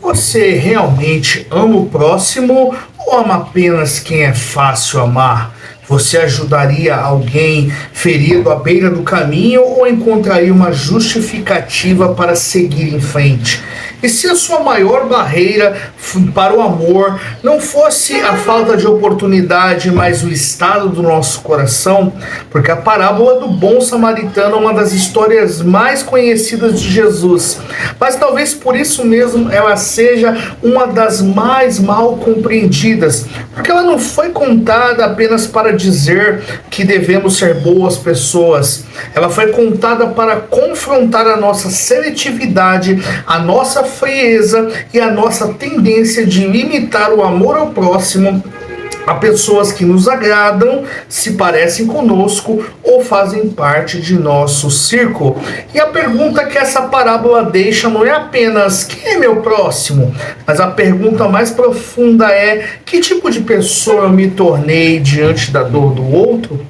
Você realmente ama o próximo ou ama apenas quem é fácil amar? Você ajudaria alguém ferido à beira do caminho ou encontraria uma justificativa para seguir em frente? E se a sua maior barreira para o amor não fosse a falta de oportunidade, mas o estado do nosso coração? Porque a parábola do bom samaritano é uma das histórias mais conhecidas de Jesus, mas talvez por isso mesmo ela seja uma das mais mal compreendidas, porque ela não foi contada apenas para dizer que devemos ser boas pessoas. Ela foi contada para confrontar a nossa seletividade, a nossa frieza e a nossa tendência de limitar o amor ao próximo a pessoas que nos agradam, se parecem conosco ou fazem parte de nosso círculo. E a pergunta que essa parábola deixa não é apenas quem é meu próximo, mas a pergunta mais profunda é: que tipo de pessoa eu me tornei diante da dor do outro?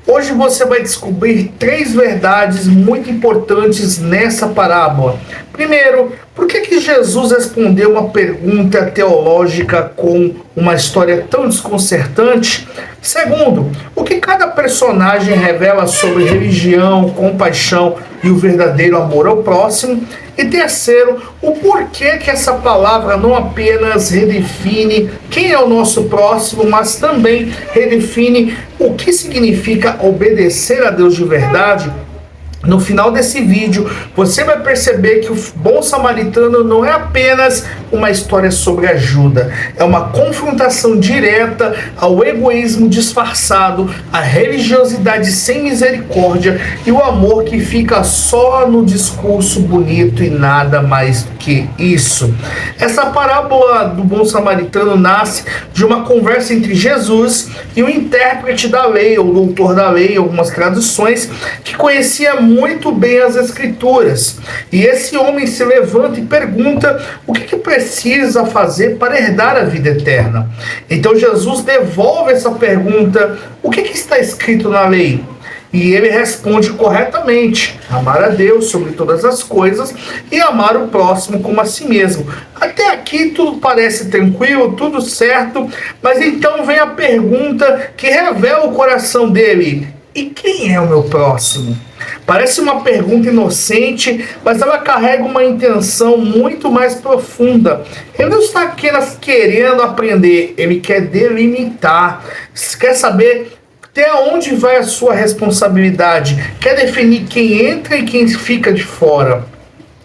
Hoje você vai descobrir 3 verdades muito importantes nessa parábola. Primeiro, por que Jesus respondeu uma pergunta teológica com uma história tão desconcertante? Segundo, o que cada personagem revela sobre religião, compaixão e o verdadeiro amor ao próximo? E terceiro, o porquê que essa palavra não apenas redefine quem é o nosso próximo, mas também redefine o que significa obedecer a Deus de verdade. No final desse vídeo, você vai perceber que o bom samaritano não é apenas uma história sobre ajuda, é uma confrontação direta ao egoísmo disfarçado, à religiosidade sem misericórdia e o amor que fica só no discurso bonito e nada mais do que isso. Essa parábola do bom samaritano nasce de uma conversa entre Jesus e o intérprete da lei, ou doutor da lei, algumas traduções, que conhecia muito bem as escrituras. E esse homem se levanta e pergunta o que precisa fazer para herdar a vida eterna. Então Jesus devolve essa pergunta: o que está escrito na lei? E ele responde corretamente: amar a Deus sobre todas as coisas e amar o próximo como a si mesmo. Até aqui tudo parece tranquilo, tudo certo, mas então vem a pergunta que revela o coração dele: e quem é o meu próximo? Parece uma pergunta inocente, mas ela carrega uma intenção muito mais profunda. Ele não está apenas querendo aprender, ele quer delimitar, quer saber até onde vai a sua responsabilidade, quer definir quem entra e quem fica de fora.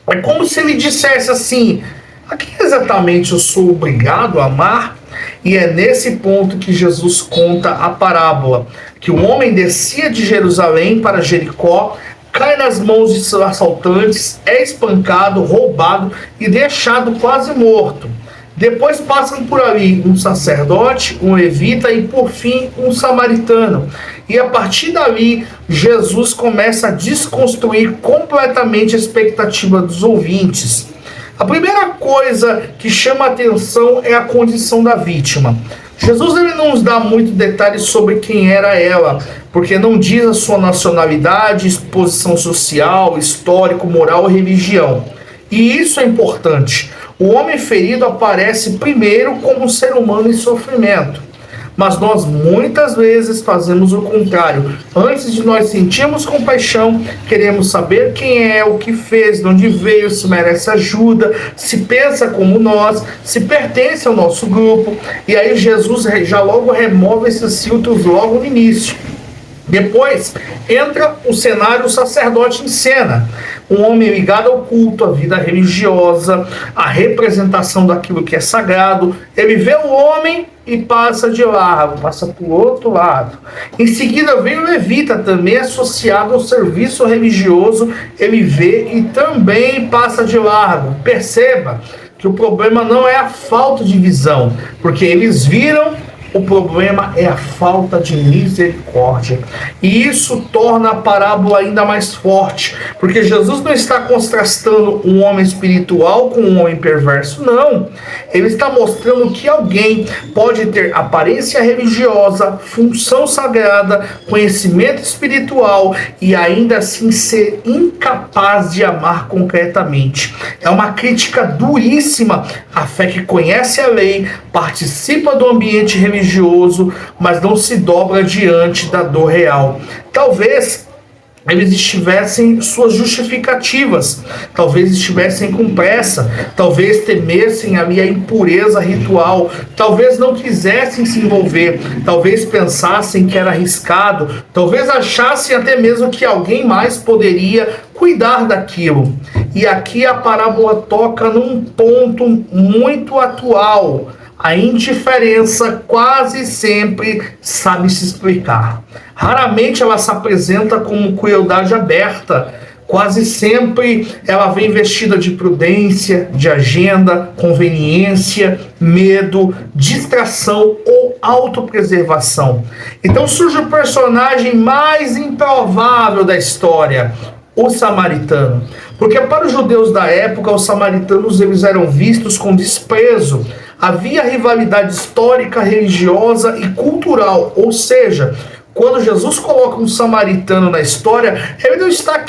É como se ele dissesse assim: a quem exatamente eu sou obrigado a amar? E é nesse ponto que Jesus conta a parábola, que o homem descia de Jerusalém para Jericó, cai nas mãos de seus assaltantes, é espancado, roubado e deixado quase morto. Depois passam por ali um sacerdote, um levita e, por fim, um samaritano. E a partir dali, Jesus começa a desconstruir completamente a expectativa dos ouvintes. A primeira coisa que chama a atenção é a condição da vítima. Jesus ele não nos dá muito detalhes sobre quem era ela, porque não diz a sua nacionalidade, posição social, histórico, moral ou religião. E isso é importante. O homem ferido aparece primeiro como um ser humano em sofrimento. Mas nós muitas vezes fazemos o contrário. Antes de nós sentirmos compaixão, queremos saber quem é, o que fez, de onde veio, se merece ajuda, se pensa como nós, se pertence ao nosso grupo. E aí Jesus já logo remove esses filtros logo no início. Depois entra o cenário, o sacerdote em cena. Um homem ligado ao culto, à vida religiosa, à representação daquilo que é sagrado. Ele vê o homem e passa de lado, passa para o outro lado. Em seguida vem o levita, também associado ao serviço religioso. Ele vê e também passa de largo. Perceba que o problema não é a falta de visão, porque eles viram O problema é a falta de misericórdia. E isso torna a parábola ainda mais forte, porque Jesus não está contrastando um homem espiritual com um homem perverso, não. Ele está mostrando que alguém pode ter aparência religiosa, função sagrada, conhecimento espiritual e ainda assim ser incapaz de amar concretamente. É uma crítica duríssima à fé que conhece a lei, participa do ambiente religioso, mas não se dobra diante da dor real. Talvez eles estivessem suas justificativas, talvez estivessem com pressa, talvez temessem ali a impureza ritual, talvez não quisessem se envolver, talvez pensassem que era arriscado, talvez achassem até mesmo que alguém mais poderia cuidar daquilo. E aqui a parábola toca num ponto muito atual. A indiferença quase sempre sabe se explicar. Raramente ela se apresenta como crueldade aberta. Quase sempre ela vem vestida de prudência, de agenda, conveniência, medo, distração ou autopreservação. Então surge o personagem mais improvável da história, o samaritano. Porque para os judeus da época, os samaritanos eles eram vistos com desprezo. Havia rivalidade histórica, religiosa e cultural, ou seja, quando Jesus coloca um samaritano na história, ele não está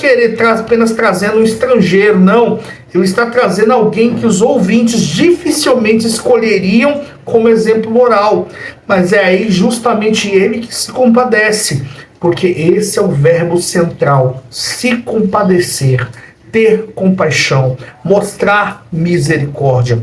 apenas trazendo um estrangeiro, não. Ele está trazendo alguém que os ouvintes dificilmente escolheriam como exemplo moral. Mas é aí justamente ele que se compadece, porque esse é o verbo central, se compadecer, ter compaixão, mostrar misericórdia.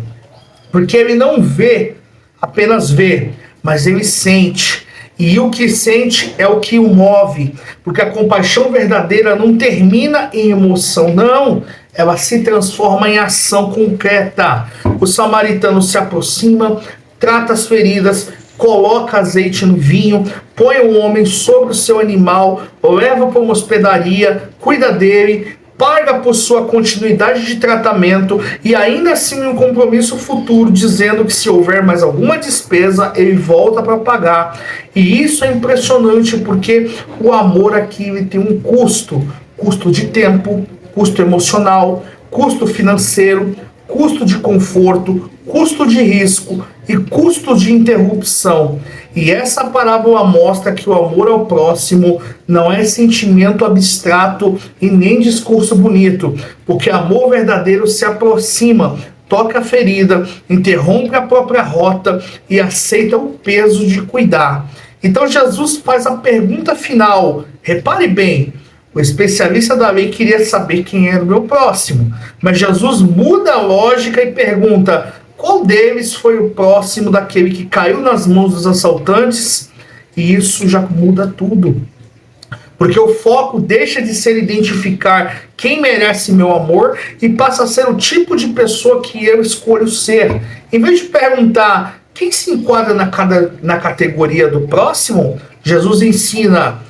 Porque ele não vê, apenas vê, mas ele sente. E o que sente é o que o move. Porque a compaixão verdadeira não termina em emoção, não. Ela se transforma em ação concreta. O samaritano se aproxima, trata as feridas, coloca azeite no vinho, põe o homem sobre o seu animal, leva para uma hospedaria, cuida dele, paga por sua continuidade de tratamento e ainda assim um compromisso futuro, dizendo que se houver mais alguma despesa, ele volta para pagar. E isso é impressionante, porque o amor aqui ele tem um custo de tempo, custo emocional, custo financeiro, custo de conforto, custo de risco e custo de interrupção. E essa parábola mostra que o amor ao próximo não é sentimento abstrato e nem discurso bonito, porque amor verdadeiro se aproxima, toca a ferida, interrompe a própria rota e aceita o peso de cuidar. Então Jesus faz a pergunta final. Repare bem, o especialista da lei queria saber quem era o meu próximo, mas Jesus muda a lógica e pergunta: qual deles foi o próximo daquele que caiu nas mãos dos assaltantes? E isso já muda tudo. Porque o foco deixa de ser identificar quem merece meu amor e passa a ser o tipo de pessoa que eu escolho ser. Em vez de perguntar quem se enquadra na categoria do próximo, Jesus ensina: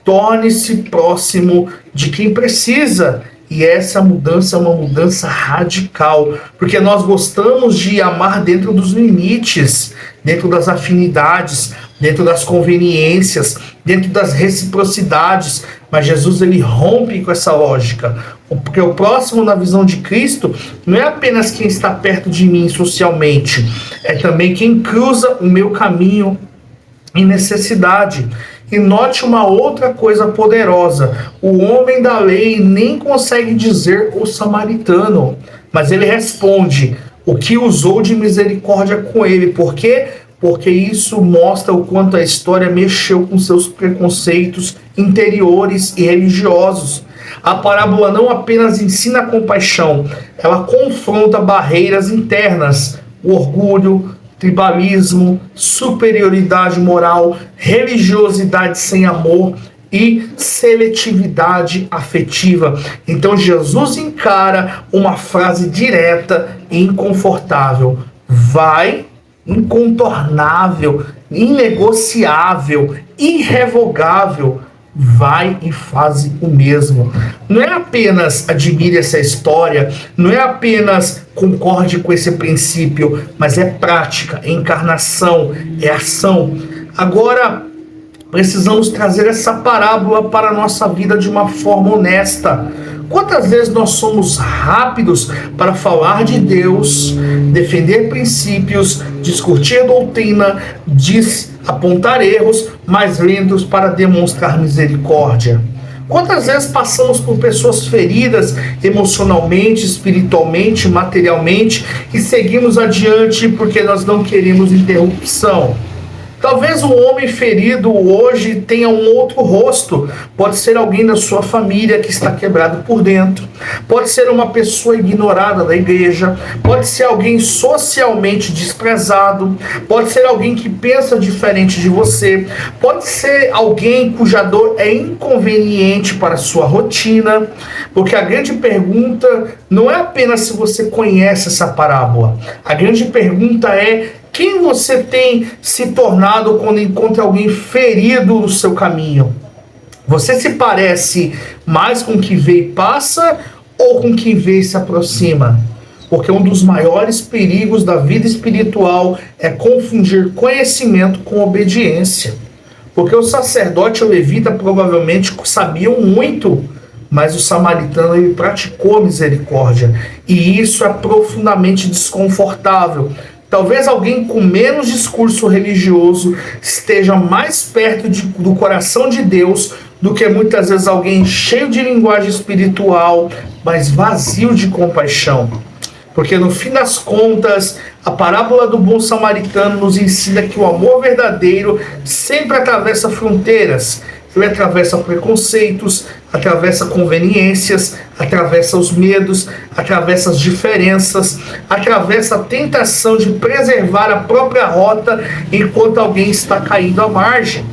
torne-se próximo de quem precisa. E essa mudança é uma mudança radical, porque nós gostamos de amar dentro dos limites, dentro das afinidades, dentro das conveniências, dentro das reciprocidades, mas Jesus ele rompe com essa lógica, porque o próximo na visão de Cristo não é apenas quem está perto de mim socialmente, é também quem cruza o meu caminho em necessidade. E note uma outra coisa poderosa: o homem da lei nem consegue dizer o samaritano, mas ele responde o que usou de misericórdia com ele. Por quê? Porque isso mostra o quanto a história mexeu com seus preconceitos interiores e religiosos. A parábola não apenas ensina compaixão, ela confronta barreiras internas, o orgulho, tribalismo, superioridade moral, religiosidade sem amor e seletividade afetiva. Então Jesus encara uma frase direta e inconfortável: vai, incontornável, inegociável, irrevogável. vai e faz o mesmo. Não é apenas admire essa história, não é apenas concorde com esse princípio, mas é prática, é encarnação, é ação. Agora, precisamos trazer essa parábola para a nossa vida de uma forma honesta. Quantas vezes nós somos rápidos para falar de Deus, defender princípios, discutir doutrina, apontar erros, mas lentos para demonstrar misericórdia? Quantas vezes passamos por pessoas feridas emocionalmente, espiritualmente, materialmente e seguimos adiante porque nós não queremos interrupção? Talvez um homem ferido hoje tenha um outro rosto. Pode ser alguém da sua família que está quebrado por dentro. Pode ser uma pessoa ignorada da igreja. Pode ser alguém socialmente desprezado. Pode ser alguém que pensa diferente de você. Pode ser alguém cuja dor é inconveniente para a sua rotina. Porque a grande pergunta não é apenas se você conhece essa parábola. A grande pergunta é: quem você tem se tornado quando encontra alguém ferido no seu caminho? Você se parece mais com quem vê e passa ou com quem vê e se aproxima? Porque um dos maiores perigos da vida espiritual é confundir conhecimento com obediência. Porque o sacerdote e o levita provavelmente sabiam muito, mas o samaritano ele praticou a misericórdia. E isso é profundamente desconfortável. Talvez alguém com menos discurso religioso esteja mais perto do coração de Deus do que muitas vezes alguém cheio de linguagem espiritual, mas vazio de compaixão. Porque no fim das contas, a parábola do bom samaritano nos ensina que o amor verdadeiro sempre atravessa fronteiras. Ele atravessa preconceitos, atravessa conveniências, atravessa os medos, atravessa as diferenças, atravessa a tentação de preservar a própria rota enquanto alguém está caindo à margem.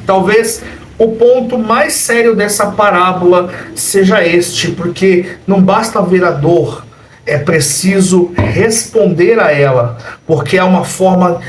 Talvez o ponto mais sério dessa parábola seja este, porque não basta ver a dor, é preciso responder a ela, porque há uma forma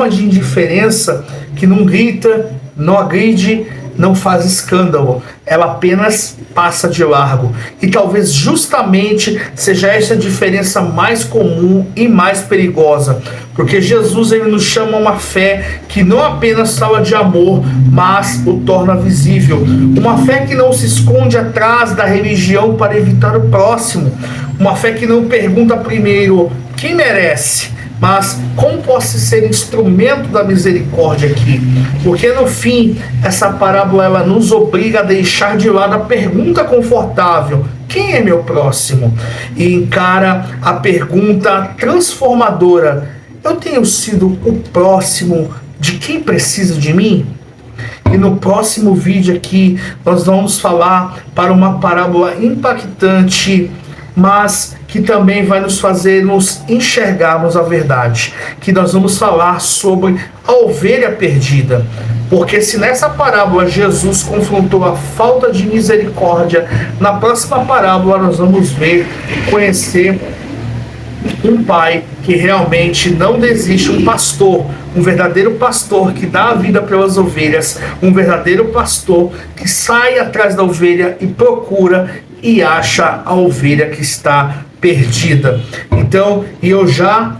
de indiferença que não grita, não agride, não faz escândalo. Ela apenas passa de largo. E talvez justamente seja essa a diferença mais comum e mais perigosa. Porque Jesus ele nos chama a uma fé que não apenas fala de amor, mas o torna visível. Uma fé que não se esconde atrás da religião para evitar o próximo. Uma fé que não pergunta primeiro quem merece, mas como posso ser instrumento da misericórdia aqui? Porque no fim, essa parábola ela nos obriga a deixar de lado a pergunta confortável: quem é meu próximo? E encara a pergunta transformadora: eu tenho sido o próximo de quem precisa de mim? E no próximo vídeo aqui, nós vamos falar para uma parábola impactante, mas que também vai nos fazer nos enxergarmos a verdade, que nós vamos falar sobre a ovelha perdida. Porque se nessa parábola Jesus confrontou a falta de misericórdia, na próxima parábola nós vamos ver e conhecer um pai que realmente não desiste, um pastor, um verdadeiro pastor que dá a vida pelas ovelhas, um verdadeiro pastor que sai atrás da ovelha e procura e acha a ovelha que está perdida. Então, eu já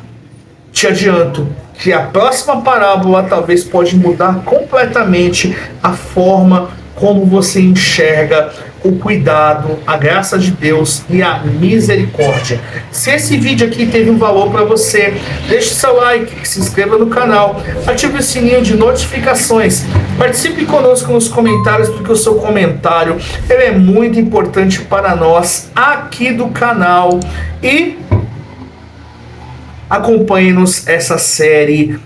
te adianto que a próxima parábola talvez pode mudar completamente a forma como você enxerga o cuidado, a graça de Deus e a misericórdia. Se esse vídeo aqui teve um valor para você, deixe seu like, se inscreva no canal, ative o sininho de notificações, participe conosco nos comentários, porque o seu comentário ele é muito importante para nós aqui do canal. E acompanhe-nos essa série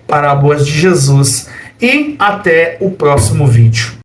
Parábolas de Jesus. E até o próximo vídeo.